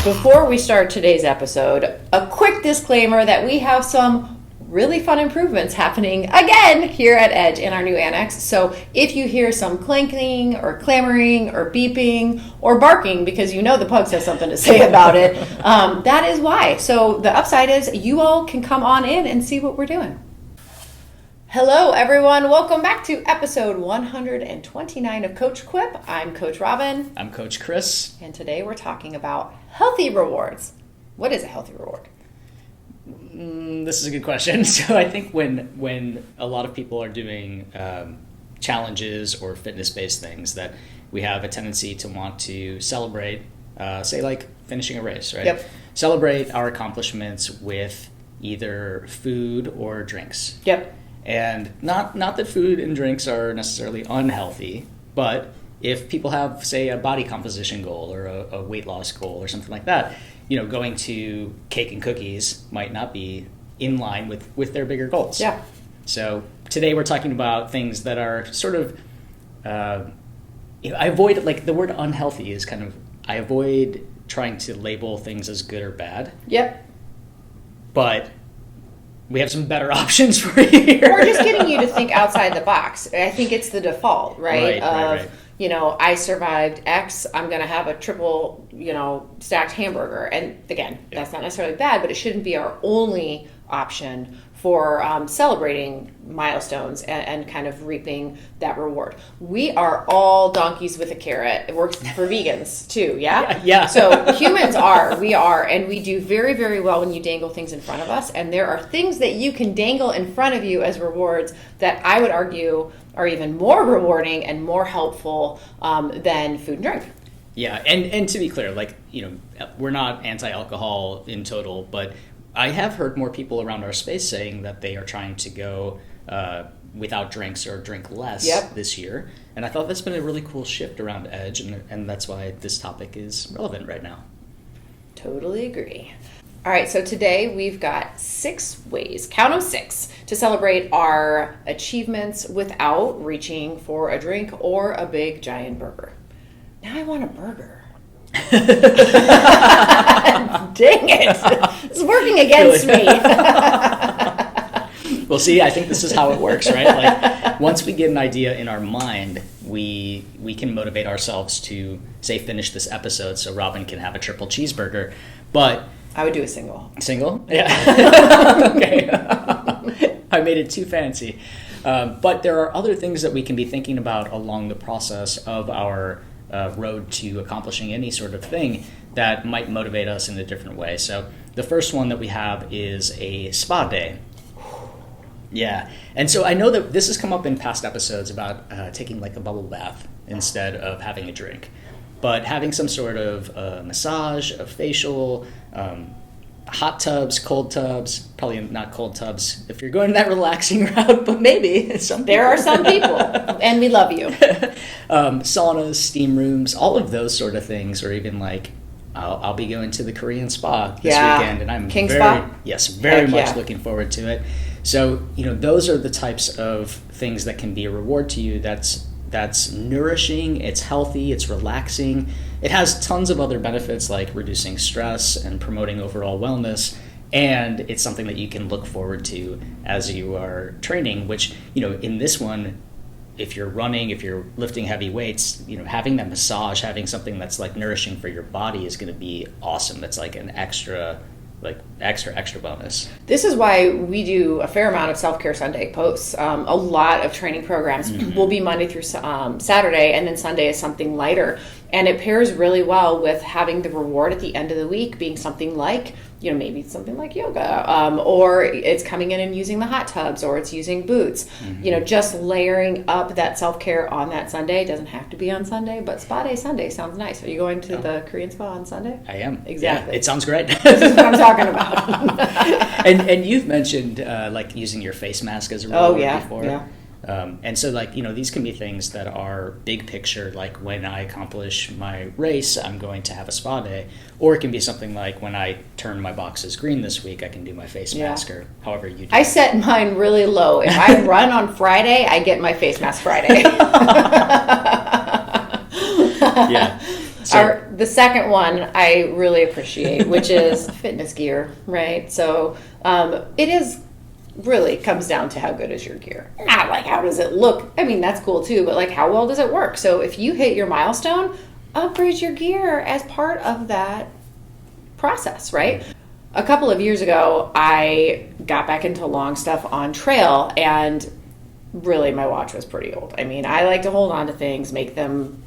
Before we start today's episode, a quick disclaimer that we have some really fun improvements happening again here at Edge in our new annex. So if you hear some clanking or clamoring or beeping or barking because you know the pugs have something to say about it, that is why. So the upside is you all can come on in and see what we're doing. Hello, everyone. Welcome back to episode 129 of Coach Quip. I'm Coach Robyn. I'm Coach Chris. And today we're talking about healthy rewards. What is a healthy reward? This is a good question. So I think when a lot of people are doing challenges or fitness-based things, that we have a tendency to want to celebrate, say like finishing a race, right? Yep. Celebrate our accomplishments with either food or drinks. Yep. And not that food and drinks are necessarily unhealthy, but if people have, say, a body composition goal or a weight loss goal or something like that, you know, going to cake and cookies might not be in line with their bigger goals. Yeah. So today we're talking about things that are sort of, I avoid, like the word unhealthy is kind of, I avoid trying to label things as good or bad. Yep. But we have some better options for you here. We're just getting you to think outside the box. I think it's the default, right? Right. You know, I survived X, I'm going to have a triple, stacked hamburger. And again, that's not necessarily bad, but it shouldn't be our only option for celebrating milestones and kind of reaping that reward. We are all donkeys with a carrot. It works for vegans too, yeah? Yeah. So humans we are, and we do very, very well when you dangle things in front of us. And there are things that you can dangle in front of you as rewards that I would argue are even more rewarding and more helpful than food and drink. Yeah, and to be clear, we're not anti-alcohol in total, but I have heard more people around our space saying that they are trying to go without drinks or drink less this year. And I thought that's been a really cool shift around Edge, and that's why this topic is relevant right now. Totally agree. All right, so today we've got 6 ways, count them 6, to celebrate our achievements without reaching for a drink or a big giant burger. Now I want a burger. Dang it. It's working against me. Well, see, I think this is how it works, right? Like once we get an idea in our mind, we can motivate ourselves to, say, finish this episode so Robyn can have a triple cheeseburger. But I would do a single. Single? Yeah. Okay. I made it too fancy. But there are other things that we can be thinking about along the process of our road to accomplishing any sort of thing that might motivate us in a different way. So the first one that we have is a spa day. Yeah. And so I know that this has come up in past episodes about taking like a bubble bath instead of having a drink. But having some sort of massage, a facial, hot tubs, cold tubs, probably not cold tubs if you're going that relaxing route, but maybe there are some people, and we love you. Saunas, steam rooms, all of those sort of things, or even like I'll be going to the Korean spa this weekend, and I'm very much looking forward to it. So those are the types of things that can be a reward to you. That's nourishing, it's healthy, it's relaxing. It has tons of other benefits like reducing stress and promoting overall wellness, and it's something that you can look forward to as you are training, which, in this one, if you're running, if you're lifting heavy weights, having that massage, having something that's like nourishing for your body is going to be awesome. That's like an extra bonus. This is why we do a fair amount of self-care Sunday posts. A lot of training programs will be Monday through Saturday, and then Sunday is something lighter. And it pairs really well with having the reward at the end of the week being something like, maybe something like yoga, or it's coming in and using the hot tubs, or it's using boots. Just layering up that self-care on that Sunday. It doesn't have to be on Sunday, but spa day Sunday sounds nice. Are you going to the Korean spa on Sunday? I am. Exactly. Yeah, it sounds great. This is what I'm talking about. and you've mentioned like using your face mask as a reward before. Yeah. And so these can be things that are big picture, like when I accomplish my race, I'm going to have a spa day. Or it can be something like when I turn my boxes green this week, I can do my face mask, or however you do I set mine really low. If I run on Friday, I get my face mask Friday. Yeah. The second one I really appreciate, which is fitness gear, right? So it is really comes down to how good is your gear. Not like how does it look. I mean, that's cool too, but like how well does it work? So if you hit your milestone, upgrade your gear as part of that process, right? A couple of years ago, I got back into long stuff on trail, and really my watch was pretty old. I mean, I like to hold on to things, make them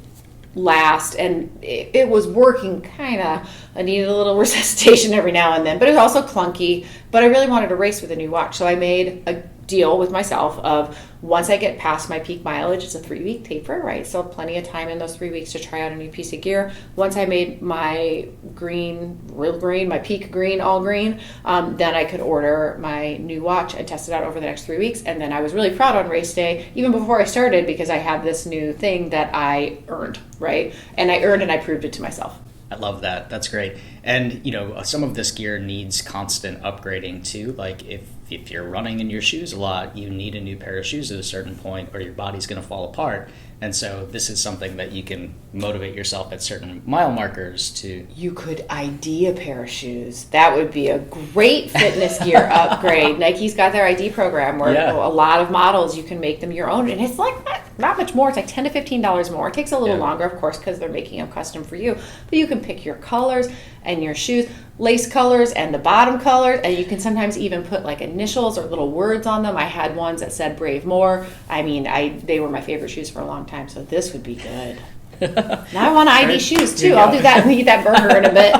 last, and it was working kind of. I needed a little resuscitation every now and then, but it was also clunky. But I really wanted to race with a new watch, so I made a deal with myself of once I get past my peak mileage, it's a 3-week taper, right? So plenty of time in those 3 weeks to try out a new piece of gear. Once I made my my peak green, all green, then I could order my new watch and test it out over the next 3 weeks. And then I was really proud on race day, even before I started, because I had this new thing that I earned, right? And I earned and I proved it to myself. I love that. That's great. And, some of this gear needs constant upgrading too. Like if you're running in your shoes a lot, you need a new pair of shoes at a certain point or your body's going to fall apart. And so this is something that you can motivate yourself at certain mile markers to. You could ID a pair of shoes. That would be a great fitness gear upgrade. Nike's got their ID program where a lot of models, you can make them your own. And it's like not much more. It's like $10 to $15 more. It takes a little longer, of course, because they're making them custom for you. But you can pick your colors and your shoes, lace colors and the bottom colors, and you can sometimes even put like initials or little words on them. I had ones that said Brave More. I mean, they were my favorite shoes for a long time, so this would be good. Now I want to ID shoes too. I'll do that and eat that burger in a bit.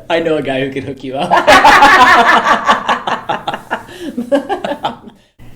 I know a guy who can hook you up.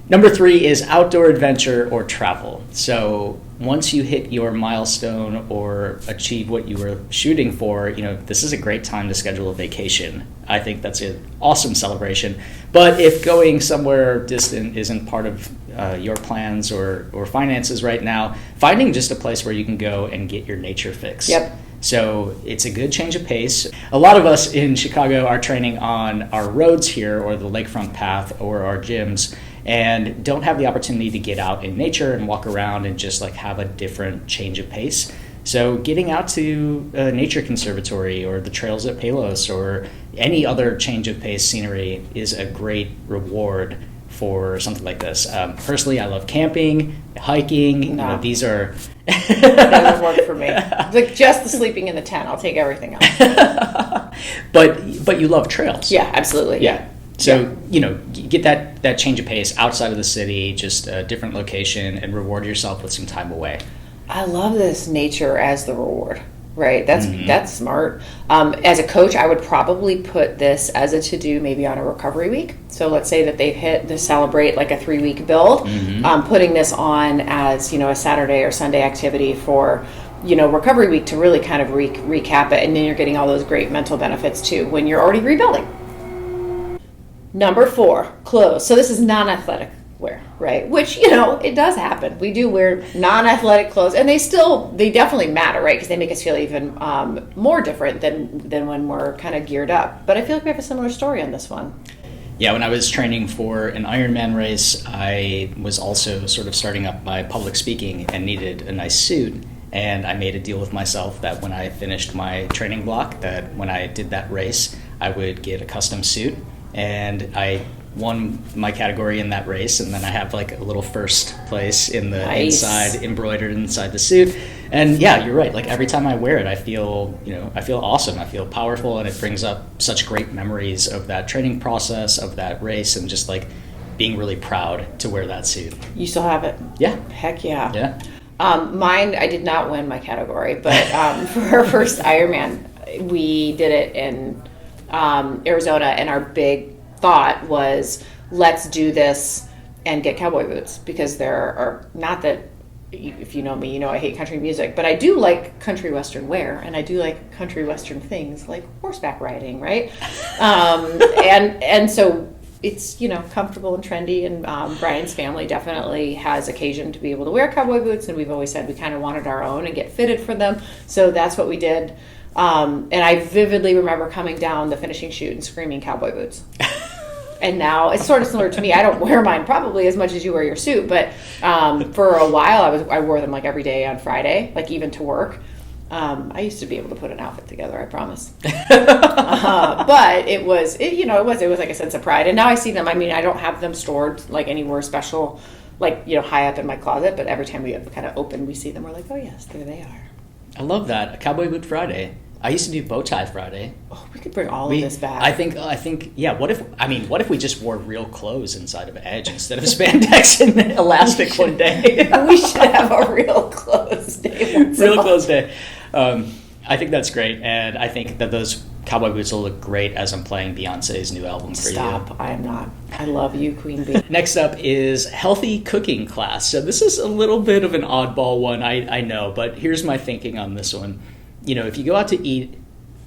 Number 3 is outdoor adventure or travel. So once you hit your milestone or achieve what you were shooting for, this is a great time to schedule a vacation. I think that's an awesome celebration. But if going somewhere distant isn't part of your plans or finances right now, finding just a place where you can go and get your nature fix. Yep. So it's a good change of pace. A lot of us in Chicago are training on our roads here or the lakefront path or our gyms, and don't have the opportunity to get out in nature and walk around and just like have a different change of pace. So getting out to a nature conservatory or the trails at Palos or any other change of pace scenery is a great reward for something like this. Personally, I love camping, hiking. No. These are... That doesn't work for me. Like just the sleeping in the tent. I'll take everything else. But you love trails. Yeah, absolutely. Yeah. So, get that change of pace outside of the city, just a different location, and reward yourself with some time away. I love this nature as the reward, right? That's smart. As a coach, I would probably put this as a to-do maybe on a recovery week. So let's say that they've hit to celebrate like a 3-week build, putting this on as, a Saturday or Sunday activity for recovery week to really kind of recap it. And then you're getting all those great mental benefits too when you're already rebuilding. Number 4, clothes. So this is non-athletic wear, right? Which, it does happen. We do wear non-athletic clothes, and they definitely matter, right? Because they make us feel even more different than when we're kind of geared up. But I feel like we have a similar story on this one. Yeah, when I was training for an Ironman race, I was also sort of starting up my public speaking and needed a nice suit. And I made a deal with myself that when I finished my training block, that when I did that race, I would get a custom suit. And I won my category in that race, and then I have like a little first place in the inside, embroidered inside the suit. And yeah, you're right. Like every time I wear it, I feel awesome. I feel powerful, and it brings up such great memories of that training process, of that race, and just like being really proud to wear that suit. You still have it? Yeah. Heck yeah. Yeah. Mine, I did not win my category, but for our first Ironman, we did it in Arizona, and our big thought was, let's do this and get cowboy boots, because there are, not that, if you know me, I hate country music, but I do like country western wear, and I do like country western things like horseback riding, right? And so it's, comfortable and trendy, and Brian's family definitely has occasion to be able to wear cowboy boots, and we've always said we kind of wanted our own and get fitted for them, so that's what we did. And I vividly remember coming down the finishing chute and screaming cowboy boots. And now it's sort of similar to me. I don't wear mine probably as much as you wear your suit, but for a while I wore them like every day on Friday, like even to work. I used to be able to put an outfit together, I promise. But it was like a sense of pride. And now I see them. I mean, I don't have them stored like anywhere special, like, high up in my closet. But every time we kind of open, we see them. We're like, oh, yes, there they are. I love that. A Cowboy Boot Friday. I used to do Bow Tie Friday. Oh, we could bring all of this back. I think, yeah. What if we just wore real clothes inside of Edge instead of spandex and elastic one day? We should have a real clothes day. Real clothes day. I think that's great, and I think that those cowboy boots will look great as I'm playing Beyonce's new album for you. Stop! I am not. I love you, Queen Bee. Next up is healthy cooking class. So this is a little bit of an oddball one, I know, but here's my thinking on this one. If you go out to eat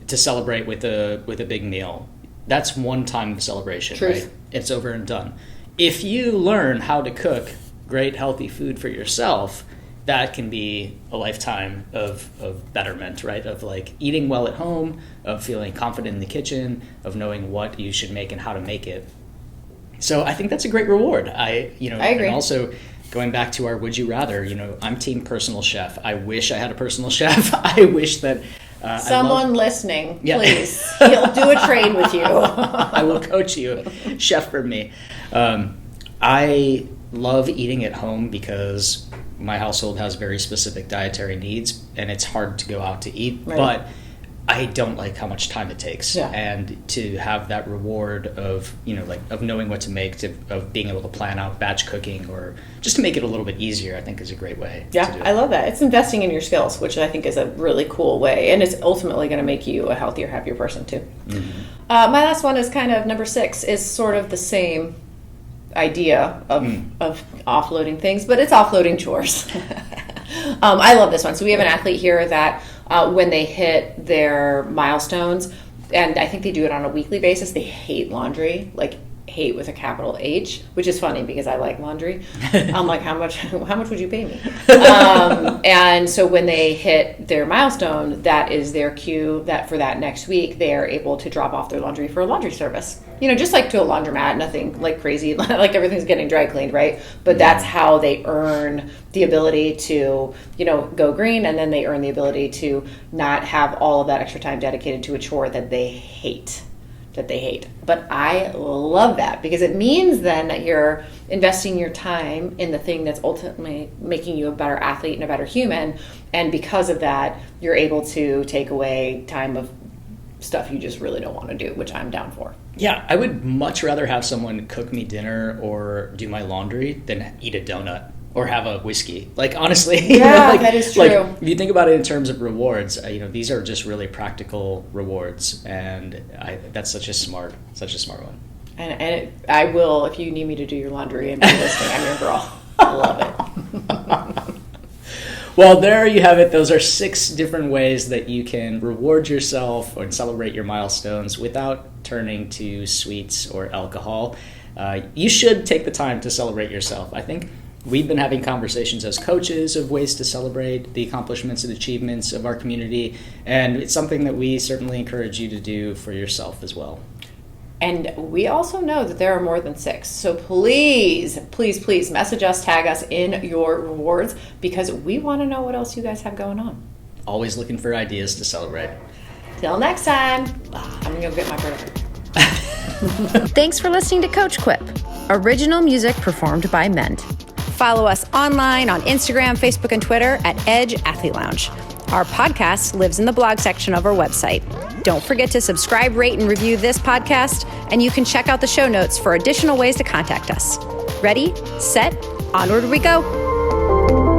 to celebrate with a big meal, that's one time of celebration, Truth. Right? It's over and done. If you learn how to cook great healthy food for yourself, that can be a lifetime of betterment, right? Of like eating well at home, of feeling confident in the kitchen, of knowing what you should make and how to make it. So I think that's a great reward. I agree. And also, going back to our would you rather, I'm team personal chef. I wish I had a personal chef. I wish that someone listening, please, he'll do a trade with you. I will coach you, chef for me. I love eating at home because my household has very specific dietary needs, and it's hard to go out to eat. Right. But I don't like how much time it takes, and to have that reward of of knowing what to make, of being able to plan out batch cooking, or just to make it a little bit easier, I think is a great way. Yeah, to do it. I love that. It's investing in your skills, which I think is a really cool way, and it's ultimately going to make you a healthier, happier person too. Mm-hmm. My last one is kind of number 6, is sort of the same idea of offloading things, but it's offloading chores. I love this one. So we have an athlete here that when they hit their milestones, and I think they do it on a weekly basis, they hate laundry, like hate with a capital H, which is funny because I like laundry. I'm like, how much would you pay me? And so when they hit their milestone, that is their cue that for that next week, they are able to drop off their laundry for a laundry service. Just like to a laundromat, nothing like crazy, like everything's getting dry cleaned, right? But that's how they earn the ability to, go green, and then they earn the ability to not have all of that extra time dedicated to a chore that they hate. But I love that because it means then that you're investing your time in the thing that's ultimately making you a better athlete and a better human. And because of that, you're able to take away time of stuff you just really don't want to do, which I'm down for. Yeah, I would much rather have someone cook me dinner or do my laundry than eat a donut or have a whiskey. Like, honestly. Yeah, that is true. Like, if you think about it in terms of rewards, these are just really practical rewards, and that's such a smart one. And I will, if you need me to do your laundry and be listening, I'm your girl. I love it. Well, there you have it. Those are 6 different ways that you can reward yourself or celebrate your milestones without turning to sweets or alcohol. You should take the time to celebrate yourself. I think we've been having conversations as coaches of ways to celebrate the accomplishments and achievements of our community, and it's something that we certainly encourage you to do for yourself as well. And we also know that there are more than 6. So please, please, please message us, tag us in your rewards, because we want to know what else you guys have going on. Always looking for ideas to celebrate. Till next time, I'm going to go get my burger. Thanks for listening to Coach Quip. Original music performed by Mend. Follow us online on Instagram, Facebook, and Twitter at Edge Athlete Lounge. Our podcast lives in the blog section of our website. Don't forget to subscribe, rate, and review this podcast, and you can check out the show notes for additional ways to contact us. Ready, set, onward we go.